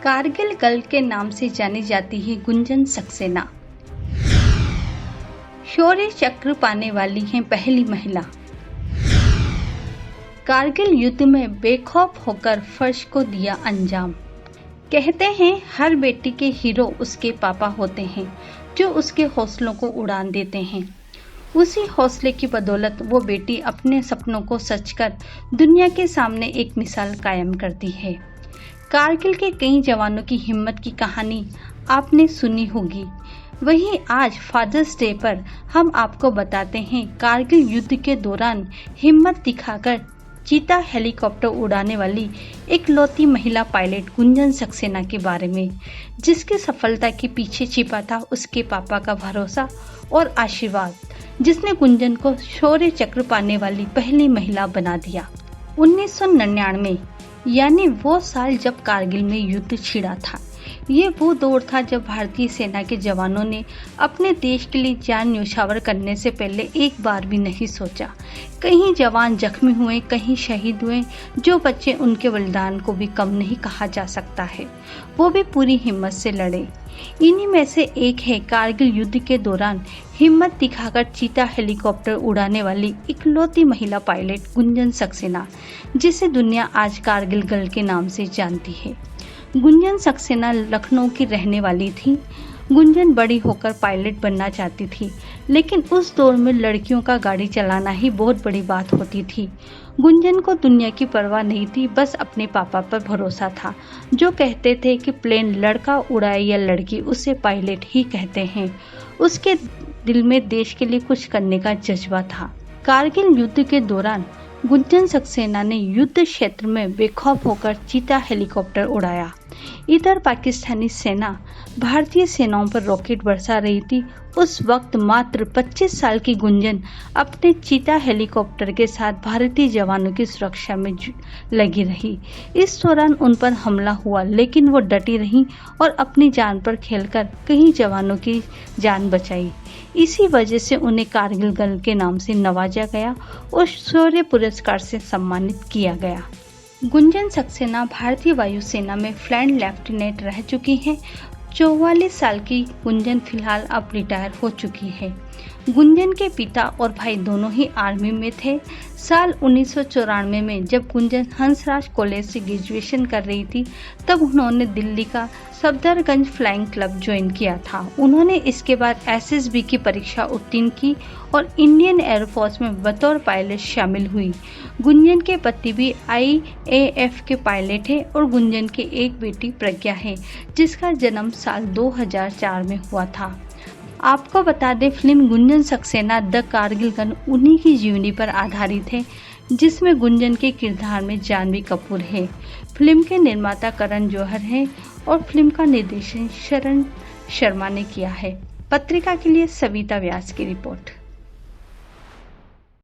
Kargil girl के नाम से जानी जाती है गुंजन सक्सेना। शौर्य चक्र पाने वाली हैं पहली महिला। कारगिल युद्ध में बेखौफ होकर फर्ज को दिया अंजाम। कहते हैं हर बेटी के हीरो उसके पापा होते हैं जो उसके हौसलों को उड़ान देते हैं। उसी हौसले की बदौलत वो बेटी अपने सपनों को सच कर दुनिया के सामने एक मिसाल कायम करती है। कारगिल के कई जवानों की हिम्मत की कहानी आपने सुनी होगी। वहीं आज फादर्स डे पर हम आपको बताते हैं कारगिल युद्ध के दौरान हिम्मत दिखाकर चीता हेलीकॉप्टर उड़ाने वाली इकलौती महिला पायलट गुंजन सक्सेना के बारे में, जिसकी सफलता के पीछे छिपा था उसके पापा का भरोसा और आशीर्वाद, जिसने गुंजन को शौर्य चक्र पाने वाली पहली महिला बना दिया। 1999 यानी वो साल जब कारगिल में युद्ध छिड़ा था। ये वो दौर था जब भारतीय सेना के जवानों ने अपने देश के लिए जान न्यौछावर करने से पहले एक बार भी नहीं सोचा। कहीं जवान जख्मी हुए, कहीं शहीद हुए। जो बच्चे उनके बलिदान को भी कम नहीं कहा जा सकता है, वो भी पूरी हिम्मत से लड़े। इन्हीं में से एक है कारगिल युद्ध के दौरान हिम्मत दिखाकर चीता हेलीकॉप्टर उड़ाने वाली इकलौती महिला पायलट गुंजन सक्सेना, जिसे दुनिया आज कारगिल गर्ल के नाम से जानती है। गुंजन सक्सेना लखनऊ की रहने वाली थी। गुंजन बड़ी होकर पायलट बनना चाहती थी, लेकिन उस दौर में लड़कियों का गाड़ी चलाना ही बहुत बड़ी बात होती थी। गुंजन को दुनिया की परवाह नहीं थी, बस अपने पापा पर भरोसा था, जो कहते थे कि प्लेन लड़का उड़ाए या लड़की, उसे पायलट ही कहते हैं। उसके दिल में देश के लिए कुछ करने का जज्बा था। कारगिल युद्ध के दौरान गुंजन सक्सेना ने युद्ध क्षेत्र में बेखौफ होकर चीता हेलीकॉप्टर उड़ाया। इधर पाकिस्तानी सेना भारतीय सेनाओं पर रॉकेट बरसा रही थी। उस वक्त मात्र 25 साल की गुंजन अपने चीता हेलीकॉप्टर के साथ भारतीय जवानों की सुरक्षा में लगी रही। इस दौरान उन पर हमला हुआ, लेकिन वो डटी रहीं और अपनी जान पर खेलकर कई जवानों की जान बचाई। इसी वजह से उन्हें कारगिल गर्ल के नाम से नवाजा गया और शौर्य पुरस्कार से सम्मानित किया गया। गुंजन सक्सेना भारतीय वायुसेना में फ्लाइट लेफ्टिनेंट रह चुकी हैं। 44 साल की गुंजन फिलहाल अब रिटायर हो चुकी है। गुंजन के पिता और भाई दोनों ही आर्मी में थे। साल 1994 में जब गुंजन हंसराज कॉलेज से ग्रेजुएशन कर रही थी, तब उन्होंने दिल्ली का सफदरगंज फ्लाइंग क्लब ज्वाइन किया था। उन्होंने इसके बाद एसएसबी की परीक्षा उत्तीर्ण की और इंडियन एयरफोर्स में बतौर पायलट शामिल हुई। गुंजन के पति भी IAF के पायलट हैं और गुंजन की एक बेटी प्रज्ञा है, जिसका जन्म साल 2004 में हुआ था। आपको बता दें, film Gunjan Saxena the Kargil girl उन्हीं की जीवनी पर आधारित है, जिसमें गुंजन के किरदार में जानवी कपूर है। फिल्म के निर्माता करण जौहर हैं और फिल्म का निर्देशन शरण शर्मा ने किया है। पत्रिका के लिए सविता व्यास की रिपोर्ट।